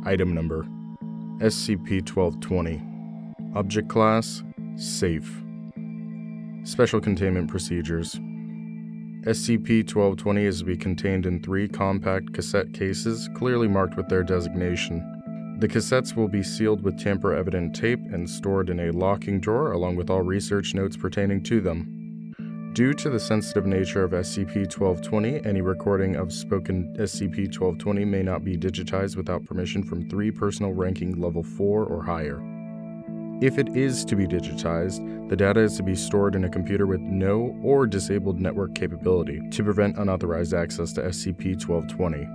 Item Number: SCP-1220. Object Class: Safe. Special Containment Procedures. SCP-1220 is to be contained in 3 compact cassette cases clearly marked with their designation. The cassettes will be sealed with tamper-evident tape and stored in a locking drawer along with all research notes pertaining to them. Due to the sensitive nature of SCP-1220, any recording of spoken SCP-1220 may not be digitized without permission from 3 personal ranking level 4 or higher. If it is to be digitized, the data is to be stored in a computer with no or disabled network capability to prevent unauthorized access to SCP-1220.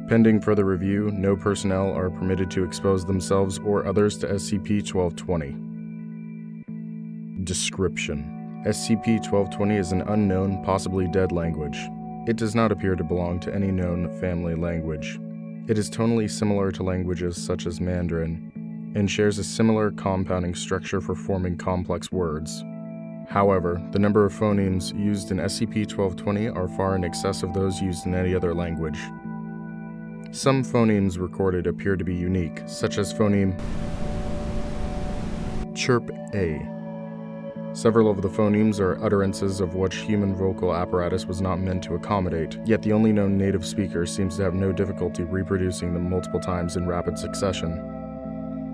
Pending further review, no personnel are permitted to expose themselves or others to SCP-1220. Description: SCP-1220 is an unknown, possibly dead language. It does not appear to belong to any known family language. It is tonally similar to languages such as Mandarin, and shares a similar compounding structure for forming complex words. However, the number of phonemes used in SCP-1220 are far in excess of those used in any other language. Some phonemes recorded appear to be unique, such as phoneme Chirp A. Several of the phonemes are utterances of which human vocal apparatus was not meant to accommodate, yet the only known native speaker seems to have no difficulty reproducing them multiple times in rapid succession.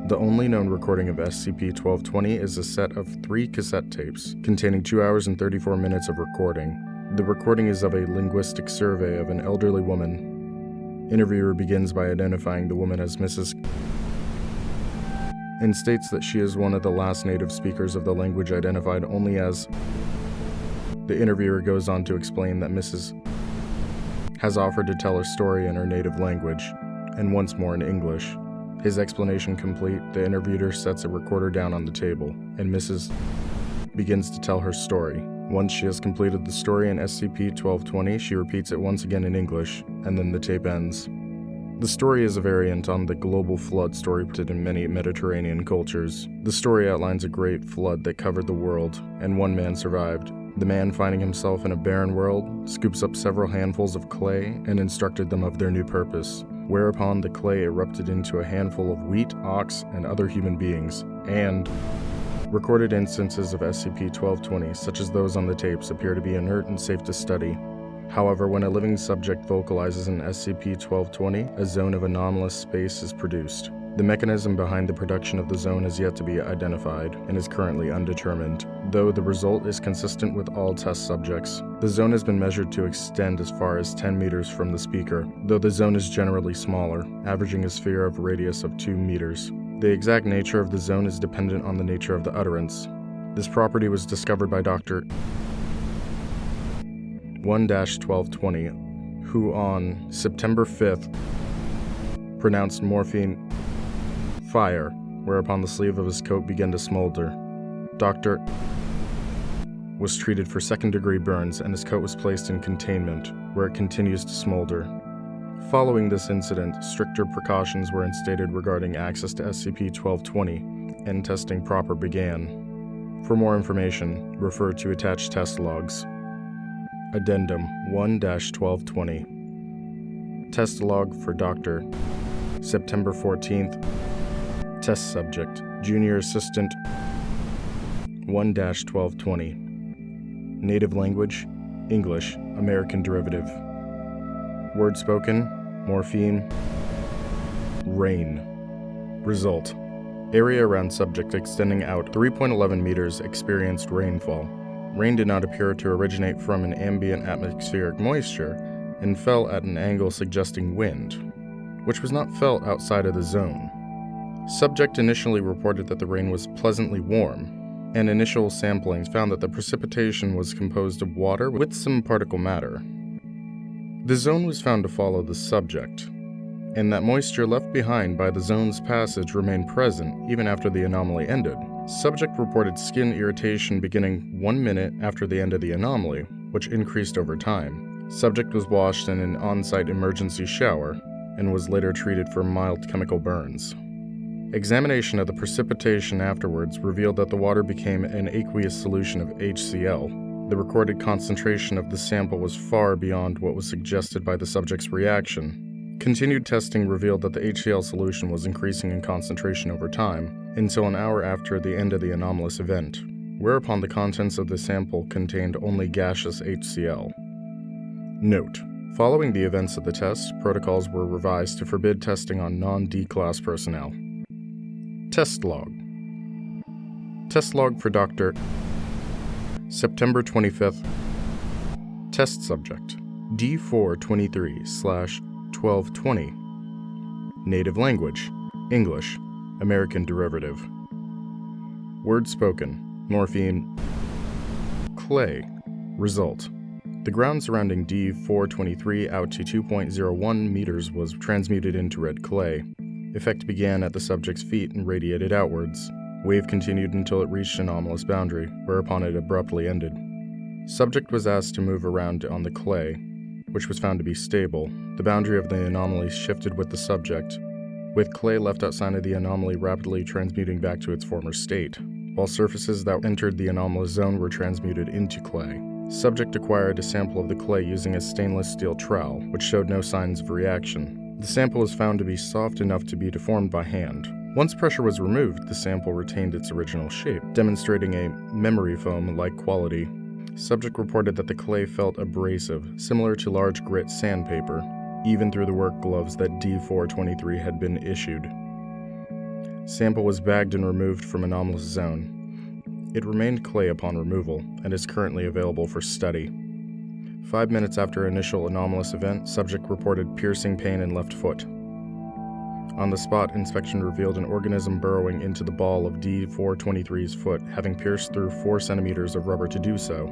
The only known recording of SCP-1220 is a set of 3 cassette tapes, containing 2 hours and 34 minutes of recording. The recording is of a linguistic survey of an elderly woman. Interviewer begins by identifying the woman as Mrs. and states that she is one of the last native speakers of the language identified only as. The interviewer goes on to explain that Mrs. has offered to tell her story in her native language, and once more in English. His explanation complete, the interviewer sets a recorder down on the table, and Mrs. begins to tell her story. Once she has completed the story in SCP-1220, she repeats it once again in English, and then the tape ends. The story is a variant on the global flood story printed in many Mediterranean cultures. The story outlines a great flood that covered the world, and one man survived. The man, finding himself in a barren world, scoops up several handfuls of clay and instructed them of their new purpose, whereupon the clay erupted into a handful of wheat, ox, and other human beings, and recorded instances of SCP-1220, such as those on the tapes, appear to be inert and safe to study. However, when a living subject vocalizes in SCP-1220, a zone of anomalous space is produced. The mechanism behind the production of the zone has yet to be identified and is currently undetermined, though the result is consistent with all test subjects. The zone has been measured to extend as far as 10 meters from the speaker, though the zone is generally smaller, averaging a sphere of radius of 2 meters. The exact nature of the zone is dependent on the nature of the utterance. This property was discovered by Dr. 1-1220, who on September 5th pronounced morphine fire, whereupon the sleeve of his coat began to smolder. Dr. was treated for second-degree burns and his coat was placed in containment, where it continues to smolder. Following this incident, stricter precautions were instated regarding access to SCP-1220, and testing proper began. For more information, refer to attached test logs. Addendum 1-1220. Test log for Dr. September 14th. Test subject, Junior Assistant 1-1220. Native language, English, American derivative. Word spoken, morphine, rain. Result: area around subject extending out 3.11 meters experienced rainfall. Rain did not appear to originate from an ambient atmospheric moisture and fell at an angle suggesting wind, which was not felt outside of the zone. Subject initially reported that the rain was pleasantly warm, and initial samplings found that the precipitation was composed of water with some particle matter. The zone was found to follow the subject, and that moisture left behind by the zone's passage remained present even after the anomaly ended. Subject reported skin irritation beginning 1 minute after the end of the anomaly, which increased over time. Subject was washed in an on-site emergency shower and was later treated for mild chemical burns. Examination of the precipitation afterwards revealed that the water became an aqueous solution of HCl. The recorded concentration of the sample was far beyond what was suggested by the subject's reaction. Continued testing revealed that the HCl solution was increasing in concentration over time until an hour after the end of the anomalous event, whereupon the contents of the sample contained only gaseous HCl. Note: following the events of the test, protocols were revised to forbid testing on non-D-class personnel. Test log. Test log for Dr. September 25th. Test subject D423/1220. Native language: English, American derivative. Word spoken: morpheme. Clay. Result: the ground surrounding D423 out to 2.01 meters was transmuted into red clay. Effect began at the subject's feet and radiated outwards. Wave continued until it reached anomalous boundary, whereupon it abruptly ended. Subject was asked to move around on the clay, which was found to be stable. The boundary of the anomaly shifted with the subject, with clay left outside of the anomaly rapidly transmuting back to its former state, while surfaces that entered the anomalous zone were transmuted into clay. Subject acquired a sample of the clay using a stainless steel trowel, which showed no signs of reaction. The sample was found to be soft enough to be deformed by hand. Once pressure was removed, the sample retained its original shape, demonstrating a memory foam-like quality. Subject reported that the clay felt abrasive, similar to large grit sandpaper, even through the work gloves that D423 had been issued. Sample was bagged and removed from anomalous zone. It remained clay upon removal, and is currently available for study. 5 minutes after initial anomalous event, subject reported piercing pain in left foot. On the spot, inspection revealed an organism burrowing into the ball of D423's foot, having pierced through 4 centimeters of rubber to do so.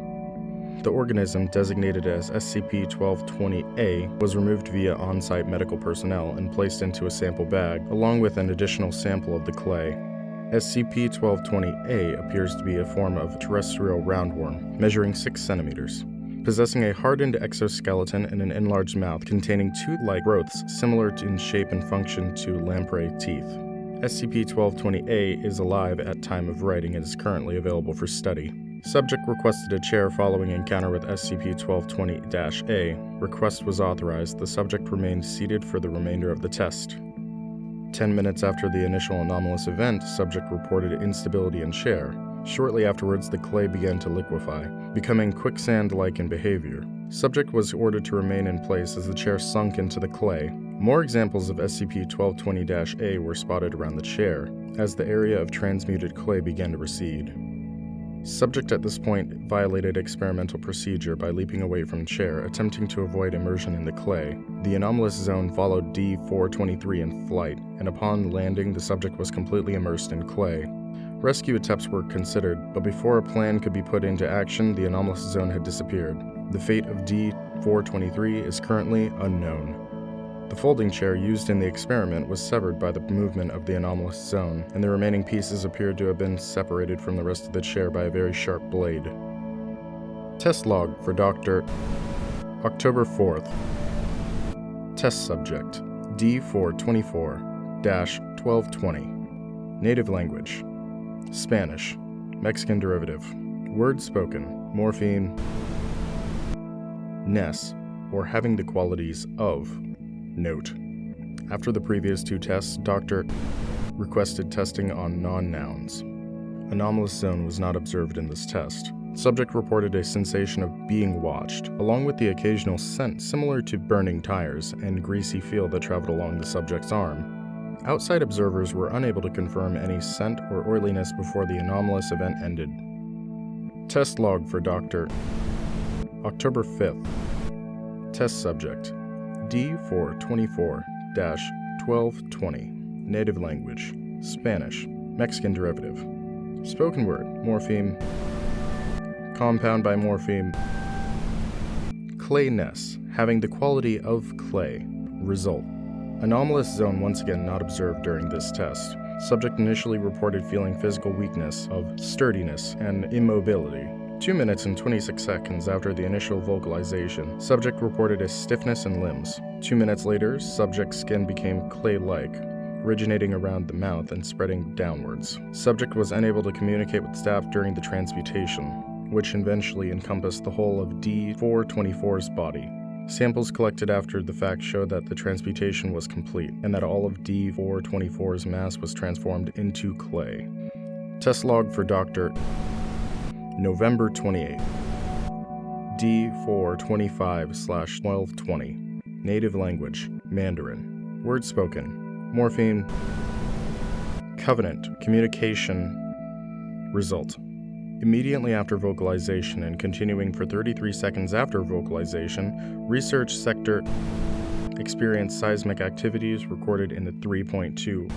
The organism, designated as SCP-1220-A, was removed via on-site medical personnel and placed into a sample bag, along with an additional sample of the clay. SCP-1220-A appears to be a form of terrestrial roundworm, measuring 6 centimeters. Possessing a hardened exoskeleton and an enlarged mouth containing tooth-like growths similar in shape and function to lamprey teeth. SCP-1220-A is alive at time of writing and is currently available for study. Subject requested a chair following encounter with SCP-1220-A. Request was authorized. The subject remained seated for the remainder of the test. 10 minutes after the initial anomalous event, subject reported instability in chair. Shortly afterwards, the clay began to liquefy, becoming quicksand-like in behavior. Subject was ordered to remain in place as the chair sunk into the clay. More examples of SCP-1220-A were spotted around the chair, as the area of transmuted clay began to recede. Subject at this point violated experimental procedure by leaping away from chair, attempting to avoid immersion in the clay. The anomalous zone followed D423 in flight, and upon landing, the subject was completely immersed in clay. Rescue attempts were considered, but before a plan could be put into action, the anomalous zone had disappeared. The fate of D423 is currently unknown. The folding chair used in the experiment was severed by the movement of the anomalous zone, and the remaining pieces appeared to have been separated from the rest of the chair by a very sharp blade. Test log for Dr. October 4th. Test subject D424-1220. Native language: Spanish, Mexican derivative. Word spoken: morpheme. Ness, or having the qualities of. Note: after the previous 2 tests, Dr. requested testing on non-nouns. Anomalous zone was not observed in this test. Subject reported a sensation of being watched, along with the occasional scent similar to burning tires and greasy feel that traveled along the subject's arm. Outside observers were unable to confirm any scent or oiliness before the anomalous event ended. Test log for Dr. October 5th. Test subject D424-1220. Native language: Spanish, Mexican derivative. Spoken word: morpheme. Compound by morpheme. Clay ness, having the quality of clay. Result: anomalous zone once again not observed during this test. Subject initially reported feeling physical weakness of sturdiness and immobility. 2 minutes and 26 seconds after the initial vocalization, subject reported a stiffness in limbs. 2 minutes later, subject's skin became clay-like, originating around the mouth and spreading downwards. Subject was unable to communicate with staff during the transmutation, which eventually encompassed the whole of D424's body. Samples collected after the fact showed that the transmutation was complete, and that all of D-424's mass was transformed into clay. Test log for Dr. November 28. D-425/1220. Native language, Mandarin. Words spoken. Morpheme. Covenant. Communication. Result. Immediately after vocalization and continuing for 33 seconds after vocalization, research sector experienced seismic activities recorded in the 3.2.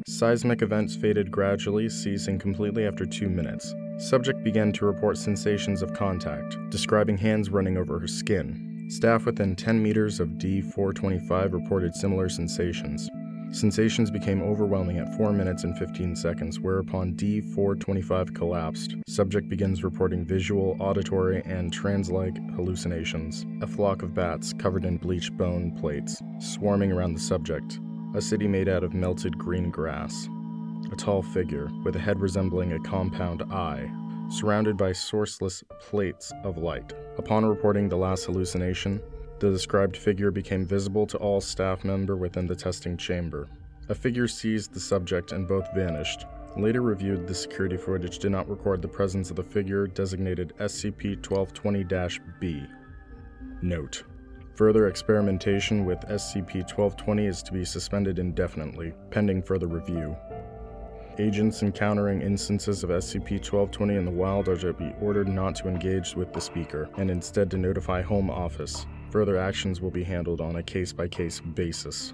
Seismic events faded gradually, ceasing completely after 2 minutes. Subject began to report sensations of contact, describing hands running over her skin. Staff within 10 meters of D-425 reported similar sensations. Sensations became overwhelming at 4 minutes and 15 seconds, whereupon D-425 collapsed. Subject begins reporting visual, auditory, and trance-like hallucinations. A flock of bats covered in bleached bone plates, swarming around the subject. A city made out of melted green grass. A tall figure, with a head resembling a compound eye, surrounded by sourceless plates of light. Upon reporting the last hallucination, the described figure became visible to all staff members within the testing chamber. A figure seized the subject and both vanished. Later reviewed the security footage did not record the presence of the figure designated SCP-1220-B. Note: further experimentation with SCP-1220 is to be suspended indefinitely, pending further review. Agents encountering instances of SCP-1220 in the wild are to be ordered not to engage with the speaker, and instead to notify Home Office. Further actions will be handled on a case-by-case basis.